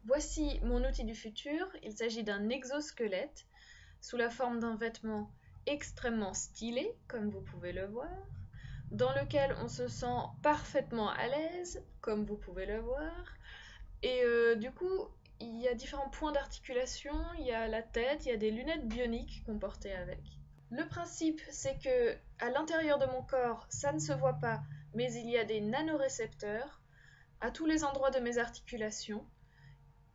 Voici mon outil du futur. Il s'agit d'un exosquelette sous la forme d'un vêtement extrêmement stylé, comme vous pouvez le voir, dans lequel on se sent parfaitement à l'aise, comme vous pouvez le voir. Et du coup, il y a différents points d'articulation, il y a la tête, il y a des lunettes bioniques qu'on portait avec. Le principe, c'est que à l'intérieur de mon corps, ça ne se voit pas, mais il y a des nanorécepteurs à tous les endroits de mes articulations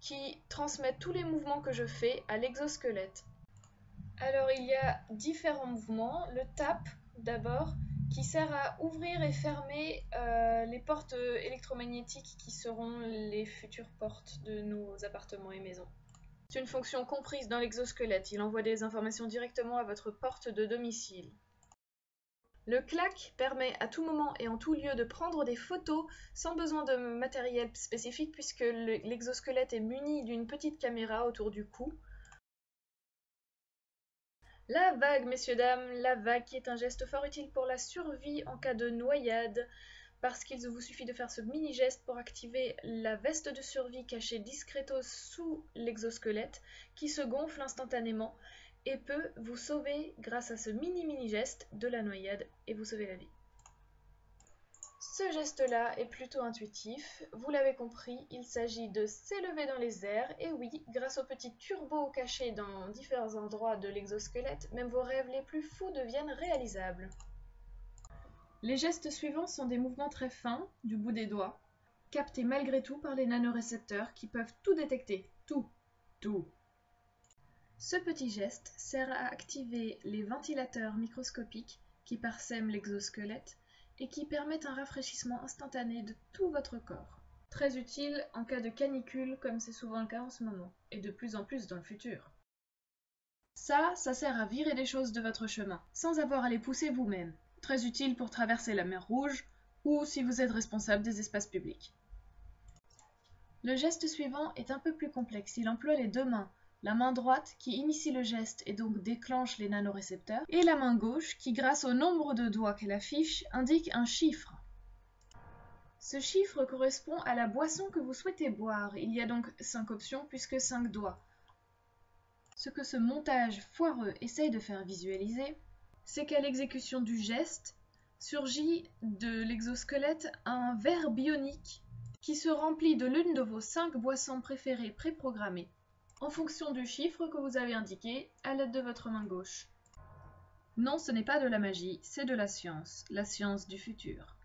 qui transmettent tous les mouvements que je fais à l'exosquelette. Alors il y a différents mouvements. Le tap d'abord, qui sert à ouvrir et fermer les portes électromagnétiques qui seront les futures portes de nos appartements et maisons. C'est une fonction comprise dans l'exosquelette. Il envoie des informations directement à votre porte de domicile. Le clac permet à tout moment et en tout lieu de prendre des photos sans besoin de matériel spécifique puisque l'exosquelette est muni d'une petite caméra autour du cou. La vague, messieurs, dames, la vague qui est un geste fort utile pour la survie en cas de noyade, parce qu'il vous suffit de faire ce mini-geste pour activer la veste de survie cachée discretos sous l'exosquelette, qui se gonfle instantanément et peut vous sauver grâce à ce mini-geste de la noyade et vous sauver la vie. Ce geste-là est plutôt intuitif, vous l'avez compris, il s'agit de s'élever dans les airs, et oui, grâce aux petits turbos cachés dans différents endroits de l'exosquelette, même vos rêves les plus fous deviennent réalisables. Les gestes suivants sont des mouvements très fins, du bout des doigts, captés malgré tout par les nanorécepteurs qui peuvent tout détecter, tout. Ce petit geste sert à activer les ventilateurs microscopiques qui parsèment l'exosquelette et qui permettent un rafraîchissement instantané de tout votre corps. Très utile en cas de canicule comme c'est souvent le cas en ce moment, et de plus en plus dans le futur. Ça sert à virer des choses de votre chemin, sans avoir à les pousser vous-même. Très utile pour traverser la mer Rouge, ou si vous êtes responsable des espaces publics. Le geste suivant est un peu plus complexe, il emploie les deux mains. La main droite qui initie le geste et donc déclenche les nanorécepteurs, et la main gauche qui, grâce au nombre de doigts qu'elle affiche, indique un chiffre. Ce chiffre correspond à la boisson que vous souhaitez boire. Il y a donc 5 options puisque 5 doigts. Ce que ce montage foireux essaye de faire visualiser, c'est qu'à l'exécution du geste, surgit de l'exosquelette un verre bionique qui se remplit de l'une de vos 5 boissons préférées préprogrammées, en fonction du chiffre que vous avez indiqué à l'aide de votre main gauche. Non, ce n'est pas de la magie, c'est de la science du futur.